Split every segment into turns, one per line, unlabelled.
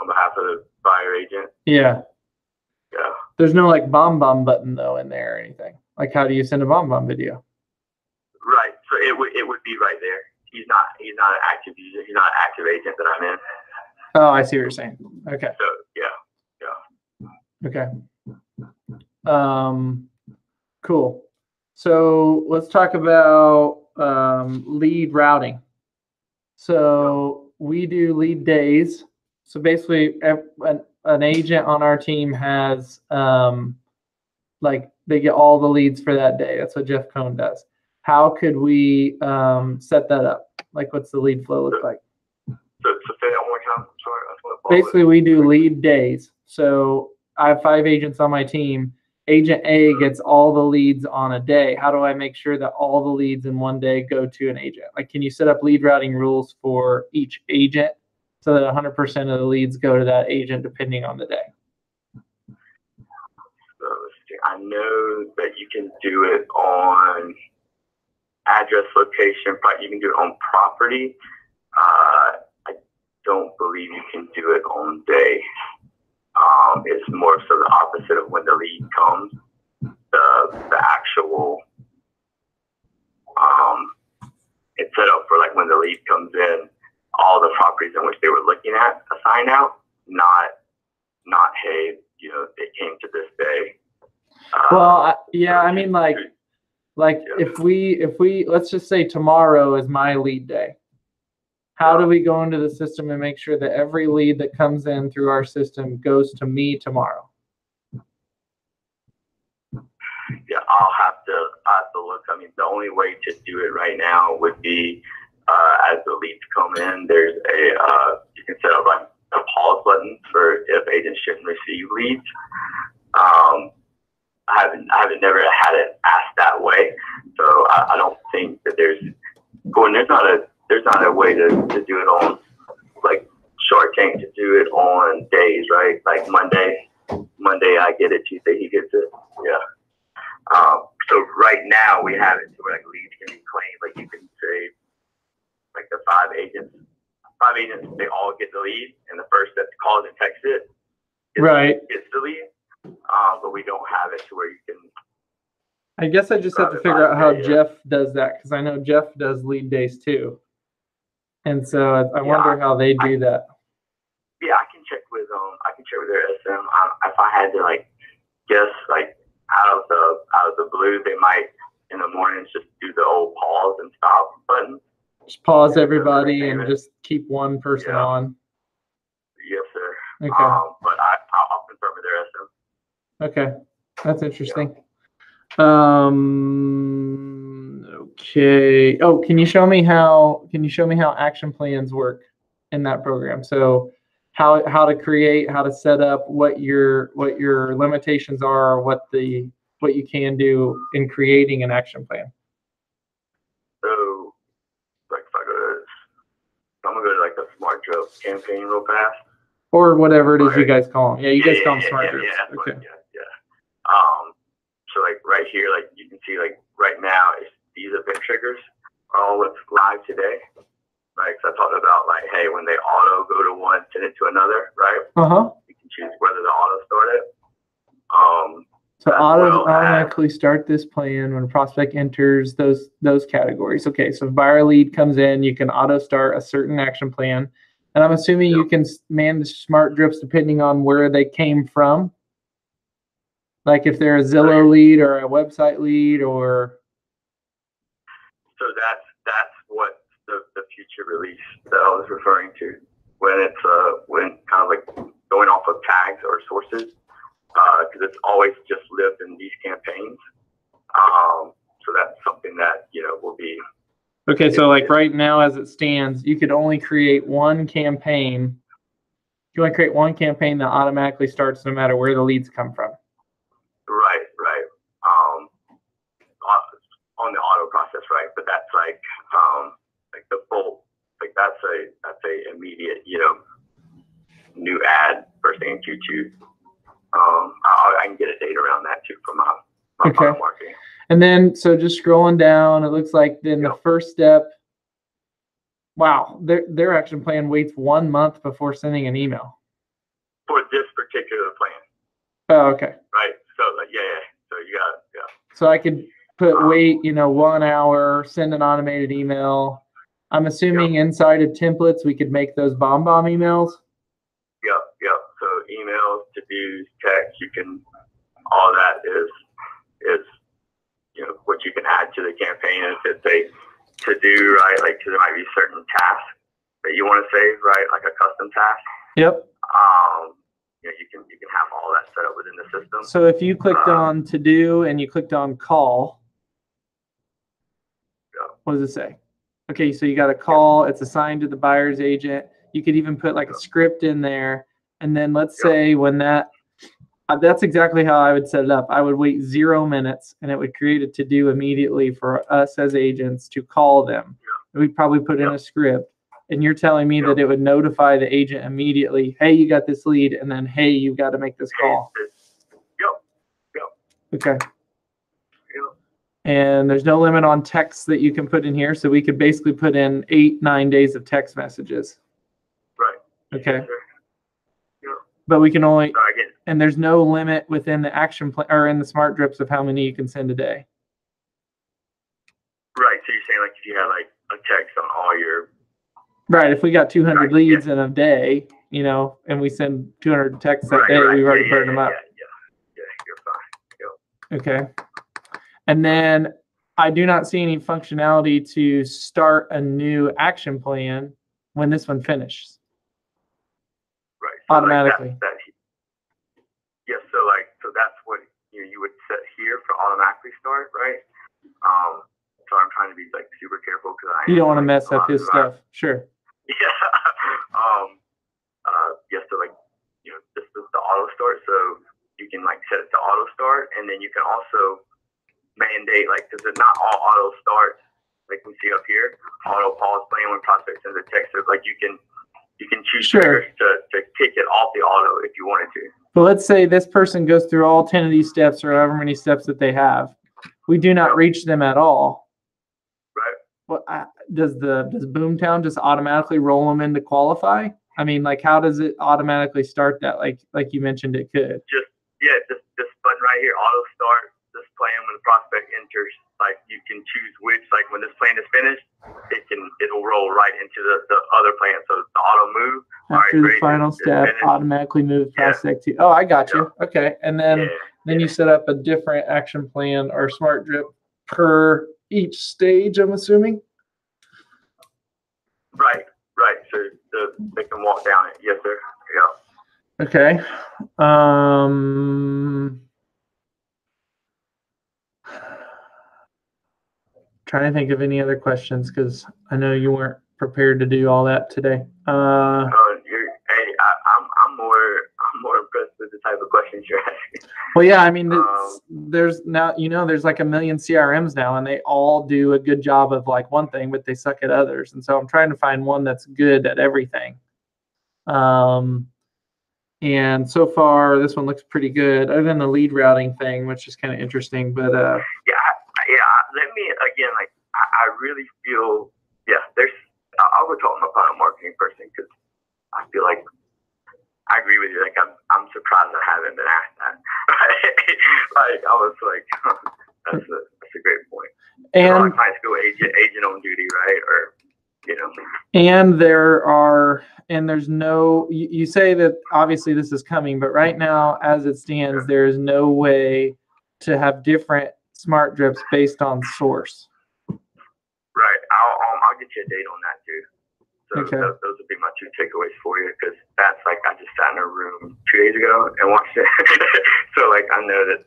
on behalf of the buyer agent.
Yeah.
Yeah.
There's no like bomb button though in there or anything. Like how do you send a bomb video?
Right. So it would be right there. He's not an active user. He's not an active agent that I'm in.
Oh, I see what you're saying. Okay.
So yeah.
Okay. Cool. So let's talk about lead routing. So we do lead days. So basically, an agent on our team has like they get all the leads for that day. That's what Jeff Cohn does. How could we set that up? Like, what's the lead flow look like?
So say that one more time. I'm sorry.
Basically, we do lead days. So I have 5 agents on my team. Agent A gets all the leads on a day. How do I make sure that all the leads in one day go to an agent? Like, can you set up lead routing rules for each agent so that 100% of the leads go to that agent depending on the day?
So I know that you can do it on address, location, you can do it on property. I don't believe you can do it on day. It's more so the opposite of when the lead comes. The actual it's set up for like when the lead comes in, all the properties in which they were looking at assign out, not hey, they came to this day.
Well, yeah, I mean like if we let's just say tomorrow is my lead day. How do we go into the system and make sure that every lead that comes in through our system goes to me tomorrow?
Yeah, I'll have to look. I mean, the only way to do it right now would be as the leads come in, there's you can set up like a pause button for if agents shouldn't receive leads. I haven't never had it asked that way, so I don't think that there's not a way to do it on like Shark Tank, to do it on days, right? Like Monday I get it, Tuesday he gets it. Yeah. So right now we have it to where like leads can be claimed. Like you can say like the 5 agents, they all get the lead, and the first that calls and texts it gets the lead. But we don't have it to where you can.
I guess I just have to figure out how Jeff does that, because I know Jeff does lead days too. And so I wonder how they do that.
Yeah, I can check with their SM. If I had to like guess like out of the blue, they might in the mornings just do the old pause and stop button.
Just pause everybody and just keep one person on.
Yes, sir.
Okay.
But I'll confirm with their SM.
Okay, that's interesting. Okay. Oh, can you show me how action plans work in that program? So how to create, how to set up, what your limitations are, what you can do in creating an action plan.
So like I'm gonna go to like the smart drip campaign real fast.
Or whatever it is you guys call them. Yeah, you guys call them smart drips. Okay.
So like right here, like you can see like right now, these event triggers are all what's live today. Right? So I talked about like, hey, when they auto go to one, send it to another, right? You can choose whether to auto start it.
So automatically start this plan when a prospect enters those categories. Okay, so if buyer lead comes in, you can auto start a certain action plan. And I'm assuming you can manage smart drips depending on where they came from. Like if they're a Zillow lead or a website lead, or.
So that's what the future release that I was referring to, when it's when kind of like going off of tags or sources, because it's always just lived in these campaigns. So that's something that will be.
Okay, so like right now as it stands, you could only create one campaign. You want to create one campaign that automatically starts no matter where the leads come from.
Right. On the auto process, right? But that's like the full, like that's a immediate, new ad first thing in Q2. I can get a date around that too from my product marketing.
And then, so just scrolling down, it looks like then the first step, wow, their action plan waits 1 month before sending an email.
for this particular plan.
Oh, okay.
Right. So like, yeah. So you got, yeah.
So I could put wait, 1 hour, send an automated email. I'm assuming inside of templates, we could make those bomb emails.
Yep. So emails, to-dos, text, you can, all that is what you can add to the campaign. If it's a to-do, right? Like, there might be certain tasks that you want to save, right? Like a custom task.
Yep.
You can have all that set up within the system.
So if you clicked on to do and you clicked on call, what does it say? Okay, so you got a call. It's assigned to the buyer's agent. You could even put like a script in there, and then let's say when that's exactly how I would set it up. I would wait 0 minutes, and it would create a to do immediately for us as agents to call them. We'd probably put in a script. And you're telling me that it would notify the agent immediately, hey, you got this lead, and then, hey, you got to make this call.
Yep.
Okay. And there's no limit on text that you can put in here, so we could basically put in 8-9 days of text messages.
Right.
Okay.
Yep.
But we can only, and there's no limit within the action plan or in the smart drips of how many you can send a day.
Right. So you're saying like if you had like a text on all your.
Right, if we got 200 leads in a day, and we send 200 texts that day, we've already burned them up.
Yeah, you're fine.
Okay. And then I do not see any functionality to start a new action plan when this one finishes.
Right. So
automatically.
So that's what you would set here for automatically start, right? So I'm trying to be like super careful because
you don't want to mess up his stuff. Sure.
Yeah. So like, this is the auto start. So you can like set it to auto start, and then you can also mandate, like, because not all auto starts, like we see up here, auto pause plan when prospect sends a text. So like you can choose triggers to kick it off the auto if you wanted to.
But let's say this person goes through all 10 of these steps or however many steps that they have. We do not reach them at all.
Right.
Well, does boomtown just automatically roll them into qualify? I mean, like, how does it automatically start that? Like you mentioned, it could.
This button right here, auto start this plan when the prospect enters. Like, you can choose which, like, when this plan is finished, it'll roll right into the other plan. So the auto move.
After the final step, automatically move prospect to. Oh, I got you. Okay, and then you set up a different action plan or smart drip per each stage, I'm assuming.
Right. So they can walk down it. Yes, sir. Yeah.
Okay. Trying to think of any other questions because I know you weren't prepared to do all that today.
I'm more impressed with the type of questions you're asking.
Well, yeah, I mean, there's now, there's like a million CRMs now, and they all do a good job of like one thing, but they suck at others. And so I'm trying to find one that's good at everything. And so far, this one looks pretty good, other than the lead routing thing, which is kind of interesting. But
let me again, like, I really feel, I'll go talk to my product marketing person because I feel like I agree with you. Like, I'm surprised I haven't been asked that. Like, I was like, that's a great point.
And
like high school agent on duty, right? Or
And there's no, you say that obviously this is coming, but right now, as it stands, there is no way to have different smart drips based on source.
Right. I'll get you a date on that too. So those would be my 2 takeaways for you, because that's like, I just sat in a room 2 days ago and watched it. So like, I know it's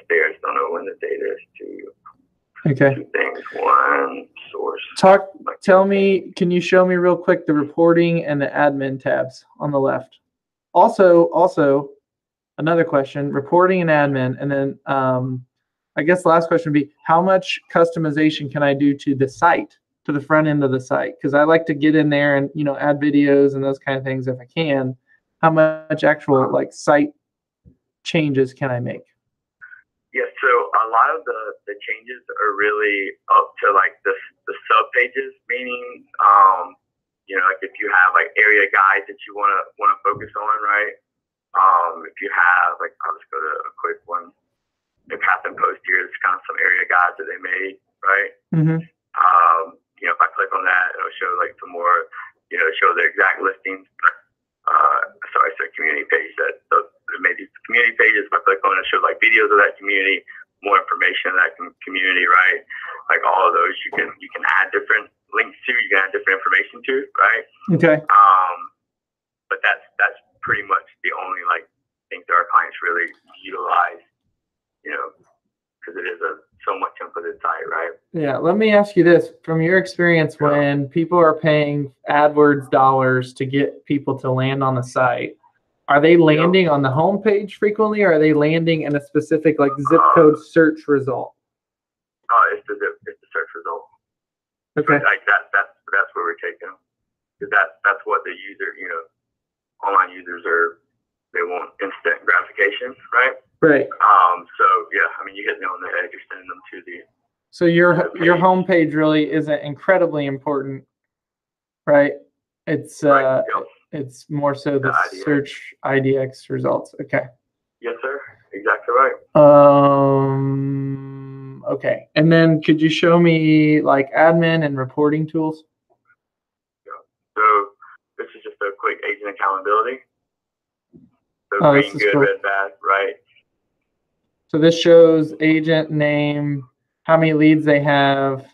there. I just don't know when the date is to.
Okay.
2 things. 1, source.
Tell me, can you show me real quick the reporting and the admin tabs on the left? Also, another question, reporting and admin, and then I guess the last question would be, how much customization can I do to the site, to the front end of the site? Because I like to get in there and, add videos and those kind of things if I can. How much actual like site changes can I make?
Yeah, so a lot of the changes are really up to like the sub pages, meaning like if you have like area guides that you want to focus on, right? If you have like, I'll just go to a quick one. The Captain Post here is kind of some area guides that they made, right?
Mm-hmm.
If I click on that, it'll show like some more, show the exact listings. Sorry, so community page maybe community pages. If I click on it, shows like videos of that community, more information of that community, right? Like all of those, you can add different links to, you can add different information to, right?
Okay.
But that's pretty much the only like things that our clients really utilize, because it is a somewhat templated site, right?
Yeah. Let me ask you this: from your experience, when people are paying AdWords dollars to get people to land on the site, are they landing on the homepage frequently, or are they landing in a specific like zip code search result?
It's the search result.
Okay.
So, like that's where we're taking them, because that's what the user, online users they want instant gratification, right?
Right.
So yeah, I mean, you hit me on the head. You're sending them to the.
So your homepage really isn't incredibly important, right? It's
right,
it's more so the search IDX results. Okay.
Yes, sir. Exactly right.
Okay. And then could you show me like admin and reporting tools?
Yeah. So this is just a quick agent accountability. So green, good,
cool.
red, bad, right?
So this shows agent name, how many leads they have,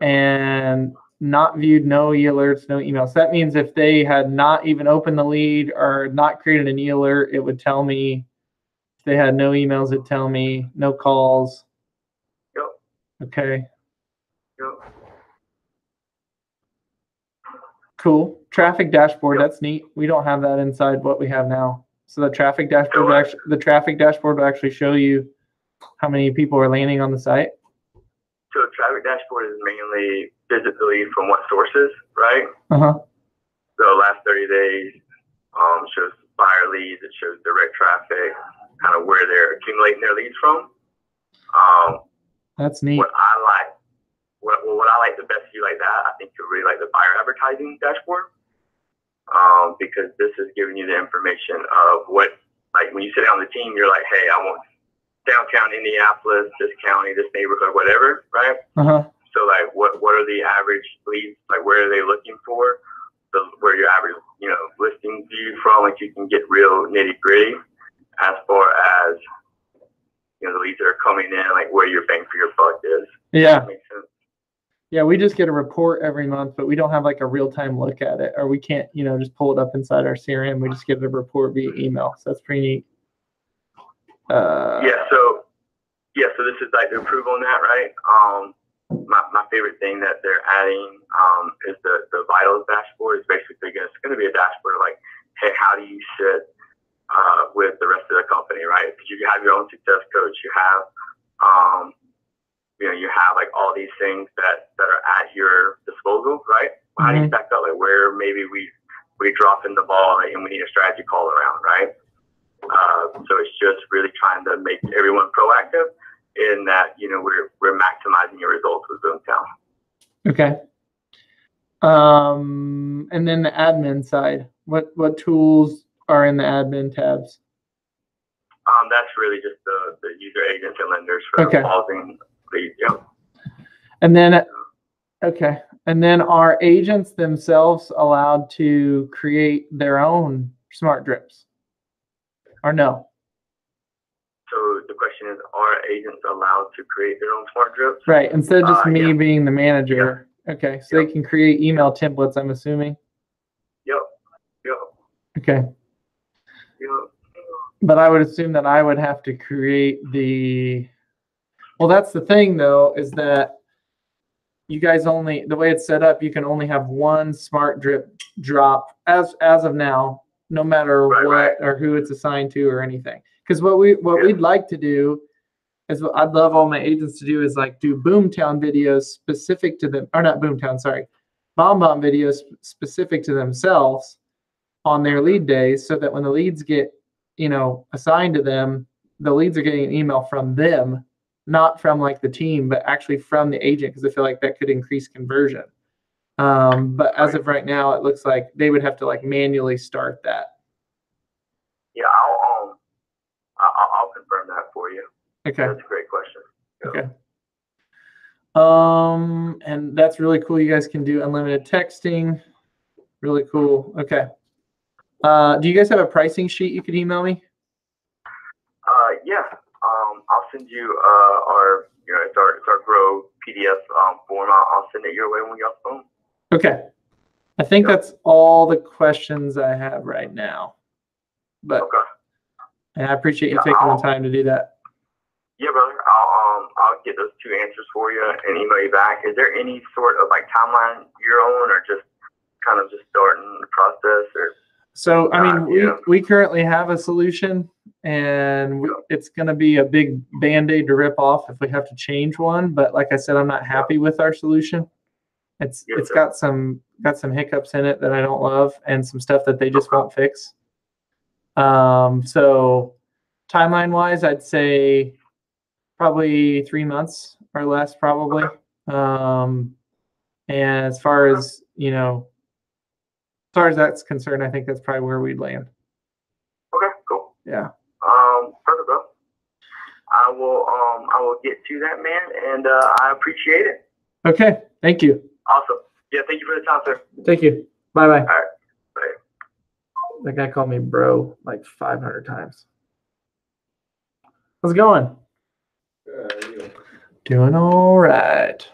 and not viewed, no e-alerts, no emails. That means if they had not even opened the lead or not created an e-alert, it would tell me. If they had no emails, it'd tell me. No calls.
Yep.
Okay.
Yep.
Cool. Traffic dashboard. Yep. That's neat. We don't have that inside what we have now. So the traffic dashboard, will actually show you how many people are landing on the site.
So traffic dashboard is mainly visibility from what sources, right?
Uh-huh.
So last 30 days shows buyer leads. It shows direct traffic, kind of where they're accumulating their leads from.
That's neat.
What I like the best view like that, I think you really like the buyer advertising dashboard, because this is giving you the information of what, like when you sit on the team, you're like, hey, I want downtown Indianapolis, this county, this neighborhood, whatever, right?
Uh-huh.
So like, what are the average leads? Like, where are they looking for? Where your average, listing view from? Like, you can get real nitty gritty as far as the leads that are coming in, like where your bang for your buck is.
Yeah.
That makes sense.
Yeah, we just get a report every month, but we don't have like a real-time look at it, or we can't, just pull it up inside our CRM. We just get a report via email. So that's pretty neat.
So this is like the approval on that, right? My favorite thing that they're adding is the vitals dashboard. It's basically it's going to be a dashboard like, hey, how do you sit with the rest of the company, right? Because you have your own success coach, you have you have like all these things that are at your disposal, right? Mm-hmm. How do you stack up? Like where maybe we drop in the ball and we need a strategy call around, right? So it's just really trying to make everyone proactive in that, we're maximizing your results with boomtown.
Okay. And then the admin side, what tools are in the admin tabs?
That's really just the user agents and lenders for pausing leads. Yeah.
And then, and then are agents themselves allowed to create their own smart drips, or no?
So the question is, are agents allowed to create their own smart drips?
Right. Instead of just me being the manager. Yeah. Okay. So they can create email templates, I'm assuming.
Yep.
Okay.
Yep.
But I would assume that I would have to create well, that's the thing though, is that you guys the way it's set up, you can only have one smart drop as of now, no matter what or who it's assigned to or anything. Because what we'd like to do is, what I'd love all my agents to do is like do boomtown videos specific to them, or not boomtown, sorry, BombBomb videos specific to themselves on their lead days, so that when the leads get assigned to them, the leads are getting an email from them, not from like the team, but actually from the agent, because I feel like that could increase conversion. But as of right now, it looks like they would have to like manually start that.
Yeah, I'll confirm that for you.
Okay.
That's a great question.
Okay. And that's really cool. You guys can do unlimited texting. Really cool. Okay. Do you guys have a pricing sheet you could email me?
Yeah. I'll send you our it's our Grow PDF form. I'll send it your way when we get off the phone.
Okay. I think that's all the questions I have right now. But and I appreciate you taking the time to do that.
Yeah, brother. I'll get those 2 answers for you and email you back. Is there any sort of like timeline you're on, or just kind of just starting the process, or?
So, I mean, we currently have a solution, and it's going to be a big Band-Aid to rip off if we have to change one. But like I said, I'm not happy with our solution. It's got some hiccups in it that I don't love, and some stuff that they just won't fix. So timeline-wise, I'd say probably 3 months or less, probably. And as far as as far as that's concerned, I think that's probably where we'd land.
Okay, cool.
Yeah.
Perfect, bro. I will get to that, man, and I appreciate it.
Okay, thank you.
Awesome. Yeah, thank you for the time, sir.
Thank you. Bye-bye.
All right. Bye.
That guy called me bro like 500 times. How's it going? Doing all right.